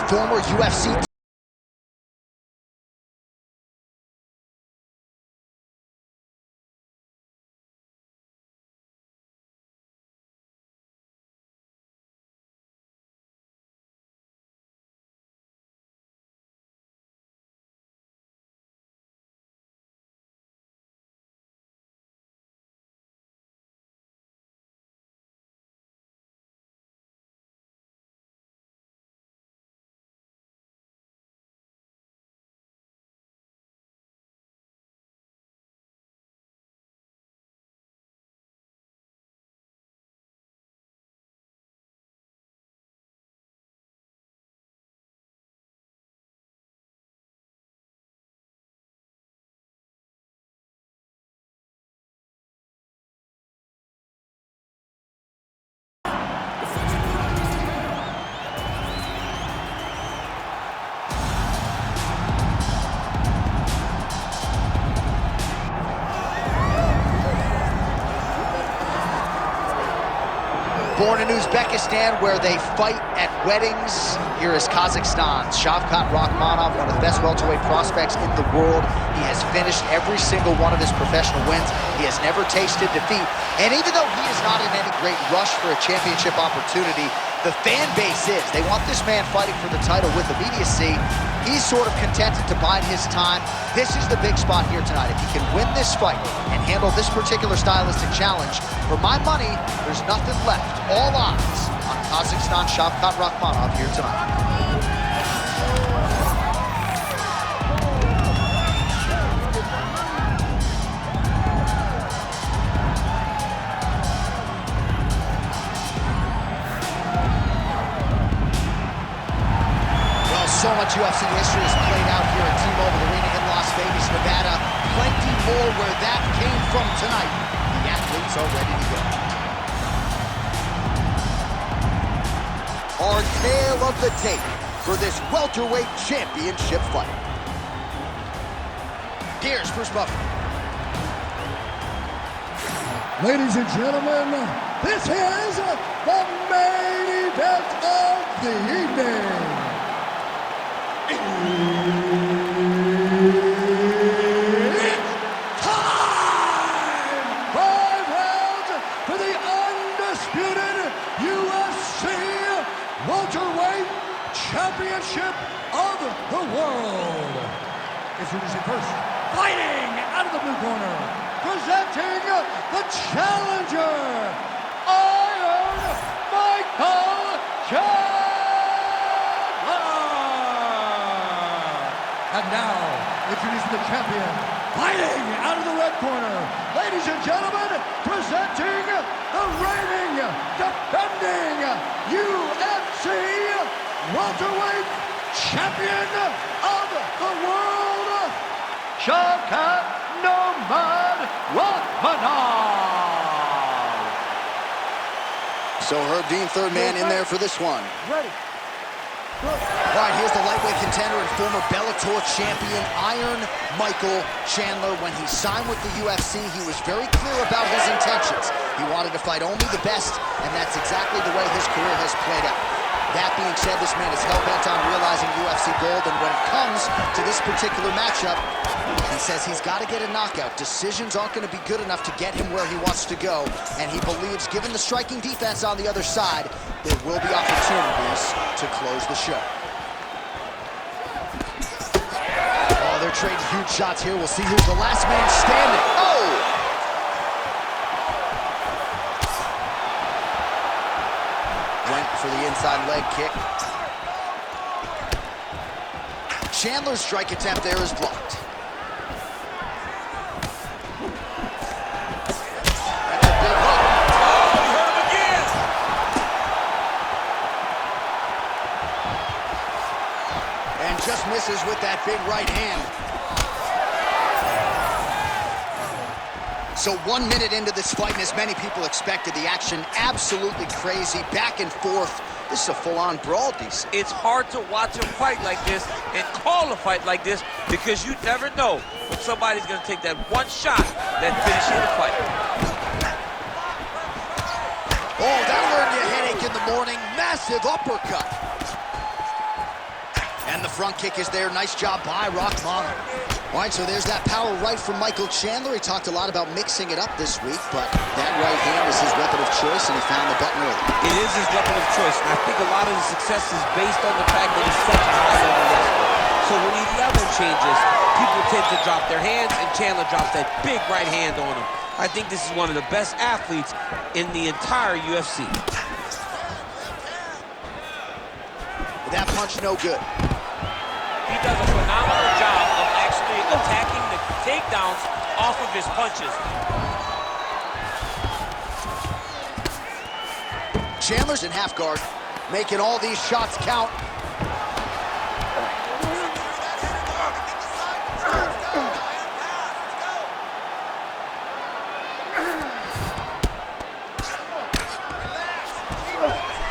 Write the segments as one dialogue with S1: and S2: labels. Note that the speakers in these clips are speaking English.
S1: former UFC born in Uzbekistan, where they fight at weddings. Here is Kazakhstan's Shavkat Rakhmonov, one of the best welterweight prospects in the world. He has finished every single one of his professional wins. He has never tasted defeat. And even though he is not in any great rush for a championship opportunity, the fan base is. They want this man fighting for the title with immediacy. He's sort of contented to bide his time. This is the big spot here tonight. If he can win this fight and handle this particular stylistic challenge, for my money, there's nothing left. All eyes on Kazakhstan Shavkat Rakhmonov here tonight. So much UFC history has played out here at T-Mobile Arena in Las Vegas, Nevada. Plenty more where that came from tonight. The athletes are ready to go. Our tale of the tape for this welterweight championship fight. Here's Bruce Buffer.
S2: Ladies and gentlemen, this is the main event of the evening. It's time! 5 rounds for the undisputed UFC welterweight championship of the world. Introducing first, fighting out of the blue corner, presenting the challenger, Iron Michael Chandler. And now, introducing the champion, fighting out of the red corner. Ladies and gentlemen, presenting the reigning, defending UFC welterweight champion of the world, Shavkat Rakhmonov.
S1: So Herb Dean, third man in there for this one.
S2: Ready.
S1: All right, here's the lightweight contender and former Bellator champion, Iron Michael Chandler. When he signed with the UFC, he was very clear about his intentions. He wanted to fight only the best, and that's exactly the way his career has played out. That being said, this man is hell-bent on realizing UFC gold, and when it comes to this particular matchup, he says he's got to get a knockout. Decisions aren't going to be good enough to get him where he wants to go, and he believes, given the striking defense on the other side, there will be opportunities to close the show. Oh, they're trading huge shots here. We'll see who's the last man standing. Oh! Went for the inside leg kick. Chandler's strike attempt there is blocked. That's a big hook.
S3: Oh, he hurt him again.
S1: And just misses with that big right hand. So 1 minute into this fight, and as many people expected, the action absolutely crazy, back and forth. This is a full-on brawl, DC.
S3: It's hard to watch a fight like this and call a fight like this because you never know when somebody's going to take that one shot that finishes the fight.
S1: Oh, that'll earn you a headache in the morning. Massive uppercut. front kick is there. Nice job by Rakhmonov. All right, so there's that power right from Michael Chandler. He talked a lot about mixing it up this week, but that right hand is his weapon of choice, and he found the button early.
S3: It is his weapon of choice, and I think a lot of his success is based on the fact that he's such a high-level wrestler. So when he level changes, people tend to drop their hands, and Chandler drops that big right hand on him. I think this is one of the best athletes in the entire UFC.
S1: That punch no good.
S3: He does a phenomenal job of actually attacking the takedowns off of his punches.
S1: Chandler's in half guard, making all these shots count.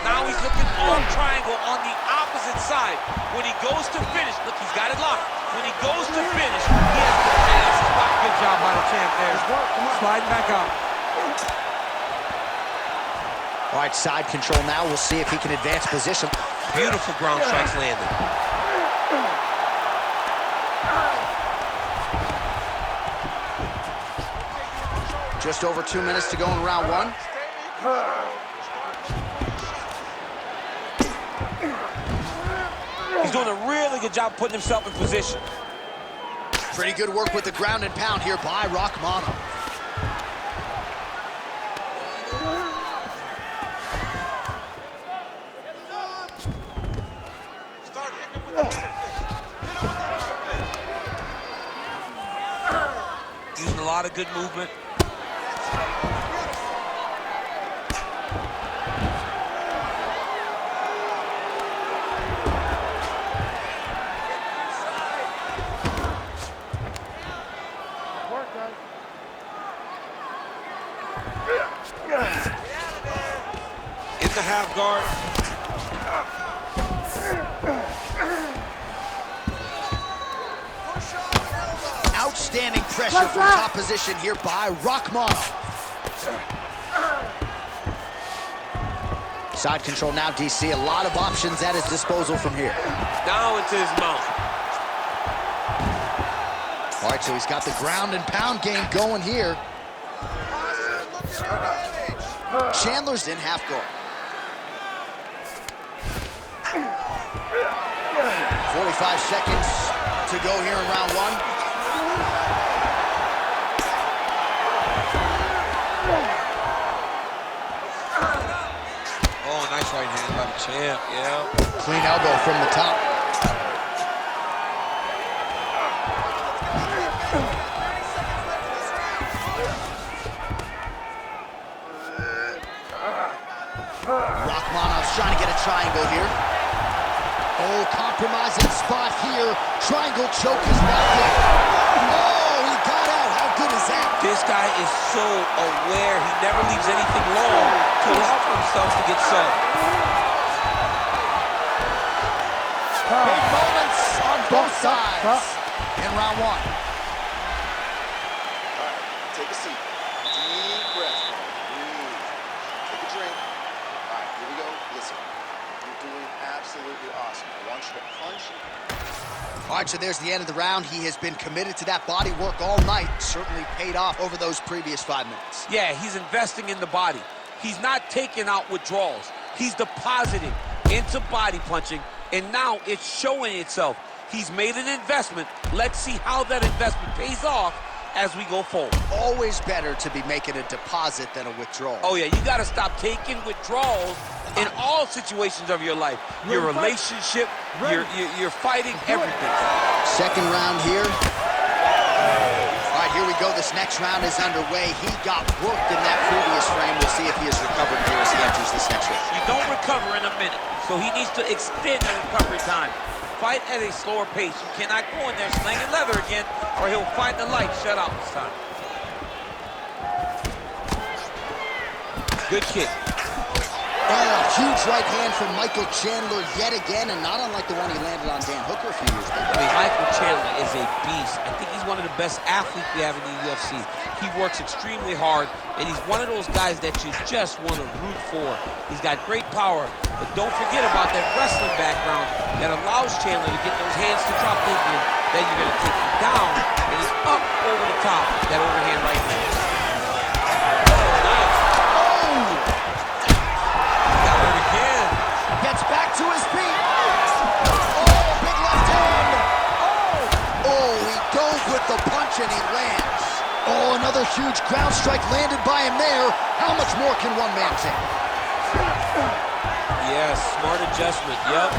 S3: Now he's looking for a triangle on the opposite side. When he goes to finish, look, he's got it locked. When he goes to finish, he has to pass. Good job by the champ there. Sliding back out.
S1: All right, side control now. We'll see if he can advance position.
S3: Beautiful ground strikes landed.
S1: Just over 2 minutes to go in round one.
S3: He's doing a really good job putting himself in position.
S1: Pretty good work with the ground and pound here by Rakhmonov.
S3: Using a lot of good movement. In the half guard.
S1: Outstanding pressure from top position here by Rakhmonov. Side control now, DC. A lot of options at his disposal from here.
S3: Now into his mouth.
S1: All right, so he's got the ground and pound game going here. Chandler's in half guard. 45 seconds to go here in round one.
S3: Oh, nice right hand by the champ, yeah.
S1: Clean elbow from the top. Rakhmonov's trying to get a triangle here. Oh, compromising spot here. Triangle choke is not good. Oh, he got out. How good is that?
S3: This guy is so aware. He never leaves anything long to allow for himself to get subbed.
S1: Big moments on both sides in round one.
S4: All right, take a seat. Deep breath. Breathe. Take a drink. All right, here we go. Listen, you're doing absolutely awesome. I want you to punch.
S1: All right, so there's the end of the round. He has been committed to that body work all night. Certainly paid off over those previous 5 minutes.
S3: Yeah, he's investing in the body. He's not taking out withdrawals. He's depositing into body punching, and now it's showing itself. He's made an investment. Let's see how that investment pays off as we go forward.
S1: Always better to be making a deposit than a withdrawal.
S3: Oh, yeah, you got to stop taking withdrawals in all situations of your life. Your relationship, your fighting, everything.
S1: Second round here. All right, here we go. This next round is underway. He got worked in that previous frame. We'll see if he has recovered here as he enters this next round.
S3: You don't recover in a minute, so he needs to extend the recovery time. Fight at a slower pace. You cannot go in there slinging leather again, or he'll find the light shut out this time. Good kick.
S1: Oh, huge right hand from Michael Chandler yet again, and not unlike the one he landed on Dan Hooker a few years back.
S3: I mean, Michael Chandler is a beast. I think he's one of the best athletes we have in the UFC. He works extremely hard, and he's one of those guys that you just want to root for. He's got great power, But don't forget about that wrestling background that allows Chandler to get those hands to drop, thinking that you're going to take him down, and he's up over the top, that overhand right hand. Oh! Got hurt again.
S1: Gets back to his feet. Oh, big left hand. Oh, he dove with the punch and he lands. Oh, another huge ground strike landed by him there. How much more can one man take?
S3: Yes, smart adjustment, yep.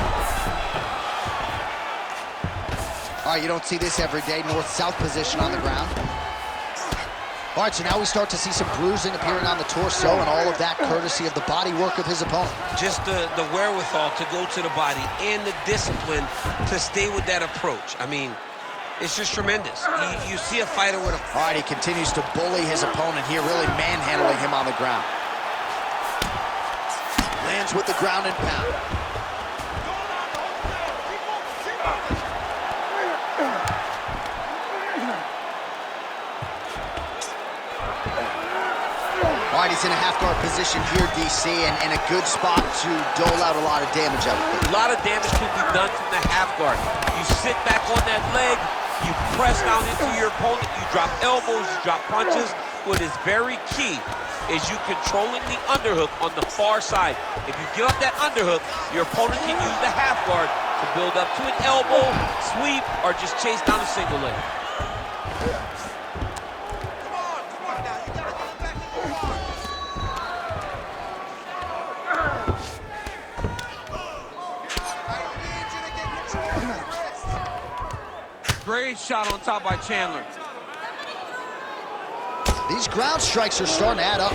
S1: All right, you don't see this every day. North-south position on the ground. All right, so now we start to see some bruising appearing on the torso, and all of that courtesy of the body work of his opponent.
S3: Just the wherewithal to go to the body and the discipline to stay with that approach. I mean, it's just tremendous. You see a fighter with a...
S1: All right, he continues to bully his opponent here, really manhandling him on the ground. Lands with the ground and pound. All right, he's in a half-guard position here, DC, and a good spot to dole out a lot of damage out of it.
S3: A lot of damage can be done from the half-guard. You sit back on that leg, you press down into your opponent, you drop elbows, you drop punches. What is very key is you controlling the underhook on the far side. If you give up that underhook, your opponent can use the half-guard to build up to an elbow, sweep, or just chase down a single leg. Great shot on top by Chandler.
S1: These ground strikes are starting to add up.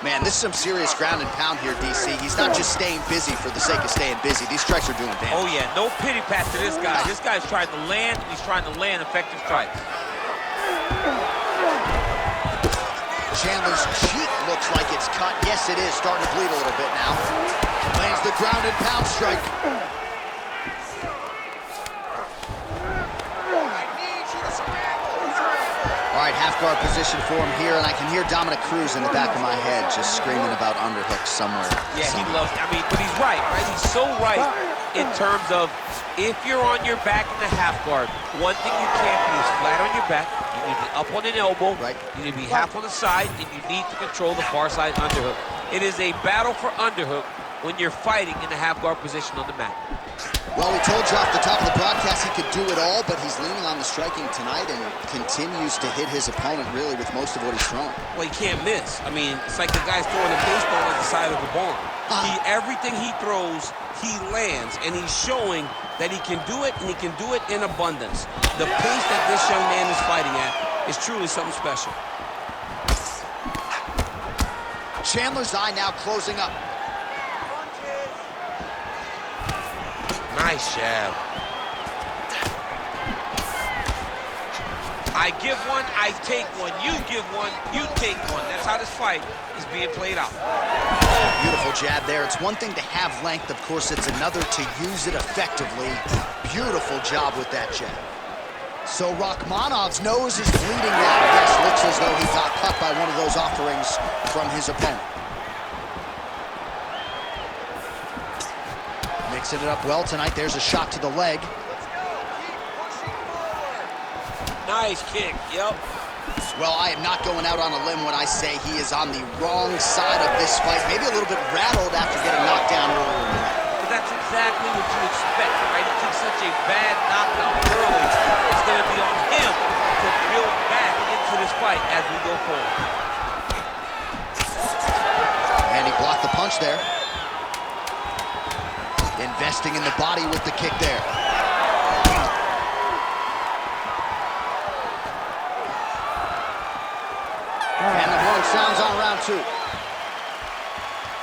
S1: Man, this is some serious ground and pound here, DC. He's not just staying busy for the sake of staying busy. These strikes are doing damage.
S3: Oh, yeah. No pity pat to this guy. This guy's trying to land, and he's trying to land effective strikes.
S1: Chandler's cheek looks like it's cut. Yes, it is. Starting to bleed a little bit now. Lands the ground and pound strike. All right, half-guard position for him here, and I can hear Dominic Cruz in the back of my head just screaming about underhooks somewhere.
S3: Yeah, he loves it. I mean, but he's right? He's so right in terms of if you're on your back in the half-guard, one thing you can't be is flat on your back. You need to be up on an elbow.
S1: Right.
S3: You need to be half on the side, and you need to control the far side underhook. It is a battle for underhook when you're fighting in the half-guard position on the mat.
S1: Well, we told you off the top of the broadcast he could do it all, but he's leaning on the striking tonight and continues to hit his opponent really with most of what he's throwing.
S3: Well, he can't miss. I mean, it's like the guy's throwing a baseball at the side of a barn. Everything he throws, he lands, and he's showing that he can do it, and he can do it in abundance. The pace that this young man is fighting at is truly something special.
S1: Chandler's eye now closing up.
S3: Nice jab. I give one, I take one. You give one, you take one. That's how this fight is being played out.
S1: Beautiful jab there. It's one thing to have length, of course, it's another to use it effectively. Beautiful job with that jab. So Rakhmonov's nose is bleeding now. Yes, looks as though he got cut by one of those offerings from his opponent. Mixing it up well tonight. There's a shot to the leg.
S3: Nice kick, yep.
S1: Well, I am not going out on a limb when I say he is on the wrong side of this fight. Maybe a little bit rattled after getting knocked down earlier in the fight.
S3: But that's exactly what you expect, right? He took such a bad knockdown early. It's going to be on him to build back into this fight as we go forward.
S1: And he blocked the punch there. Investing in the body with the kick there. And the horn sounds on round two.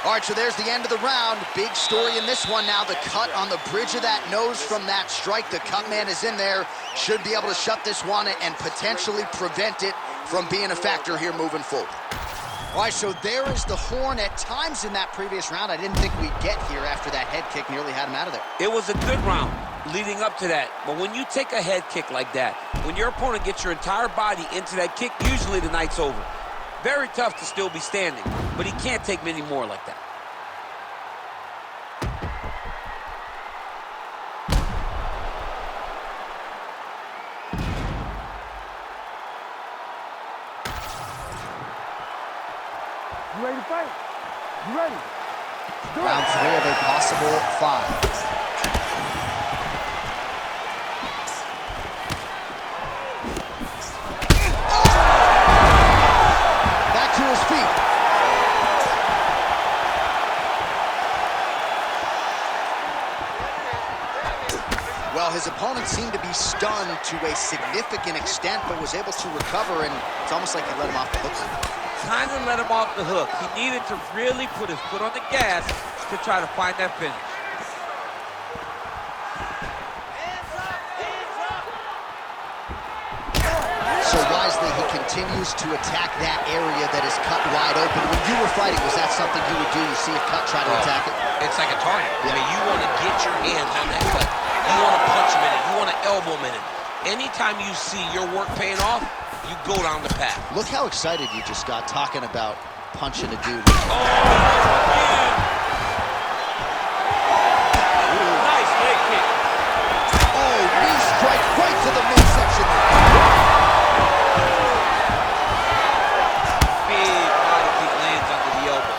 S1: All right, so there's the end of the round. Big story in this one now. The cut on the bridge of that nose from that strike. The cut man is in there. Should be able to shut this one and potentially prevent it from being a factor here moving forward. All right, so there is the horn. At times in that previous round, I didn't think we'd get here after that head kick nearly had him out of there.
S3: It was a good round leading up to that. But when you take a head kick like that, when your opponent gets your entire body into that kick, usually the night's over. Very tough to still be standing. but he can't take many more like that.
S2: You ready to fight? You ready?
S1: Round 3 of a possible 5. Back to his feet. Well, his opponent seemed to be stunned to a significant extent, but was able to recover, and it's almost like he let him off the hook.
S3: Kind of let him off the hook. He needed to really put his foot on the gas to try to find that finish.
S1: So wisely, he continues to attack that area that is cut wide open. When you were fighting, was that something you would do? You see a cut, try to attack it?
S3: It's like a target.
S1: Yeah.
S3: I mean, you want to get your hands on that cut. You want to punch him in it. You want to elbow him in it. Anytime you see your work paying off, you go down the path.
S1: Look how excited you just got talking about punching a dude.
S3: Oh, man. Nice leg kick.
S1: Oh, knee strike right to the midsection.
S3: Big body kick lands under the elbow.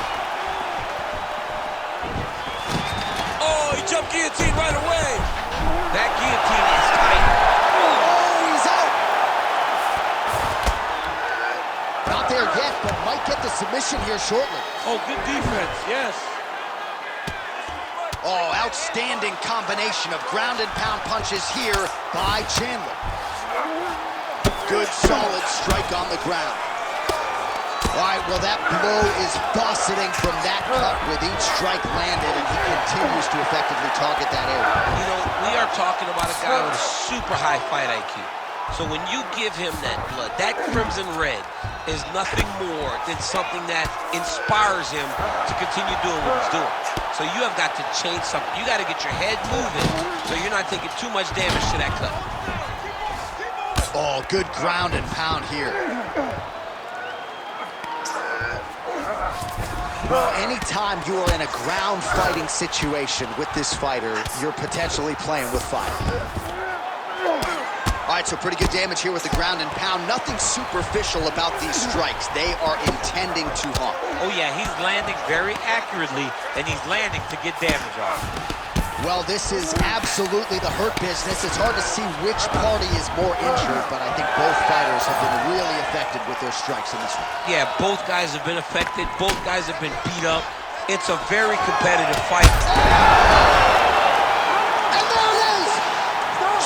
S3: Oh, he jumped guillotine right away. That guillotine is tight.
S1: Oh, he's out. Not there yet, but might get the submission here shortly.
S3: Oh, good defense, yes.
S1: Oh, outstanding combination of ground and pound punches here by Chandler. Good, solid strike on the ground. All right, well, that blow is buffeting from that cut with each strike landed, and he continues to effectively target that area.
S3: You know, we are talking about a guy with a super high fight IQ. So when you give him that blood, that crimson red is nothing more than something that inspires him to continue doing what he's doing. So you have got to change something. You got to get your head moving so you're not taking too much damage to that cut.
S1: Oh, good ground and pound here. Well, anytime you are in a ground fighting situation with this fighter, you're potentially playing with fire. All right, so pretty good damage here with the ground and pound. Nothing superficial about these strikes. They are intending to harm.
S3: Oh, yeah, he's landing very accurately, and he's landing to get damage off.
S1: Well, this is absolutely the hurt business. It's hard to see which party is more injured, but I think both fighters have been really affected with their strikes in this one.
S3: Yeah, both guys have been affected. Both guys have been beat up. It's a very competitive fight.
S1: And there it is!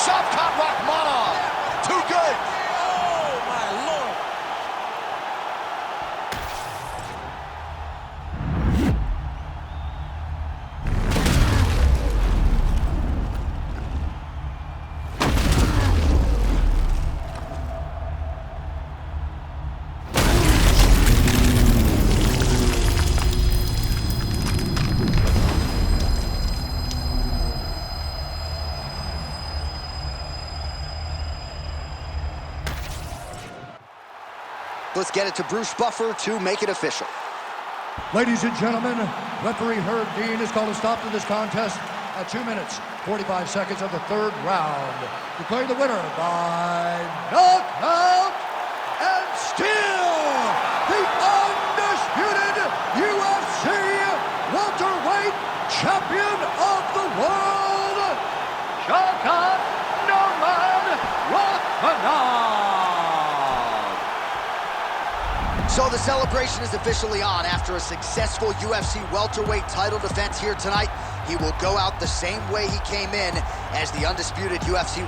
S1: Shavkat Rakhmonov. Too good.
S3: Oh, my Lord.
S1: Let's get it to Bruce Buffer to make it official.
S2: Ladies and gentlemen, referee Herb Dean has called a stop to this contest at 2 minutes, 45 seconds of the third round. Declaring the winner by knockout and still the undisputed UFC welterweight champion of the world, Shavkat Rakhmonov.
S1: So the celebration is officially on. After a successful UFC welterweight title defense here tonight, he will go out the same way he came in as the undisputed UFC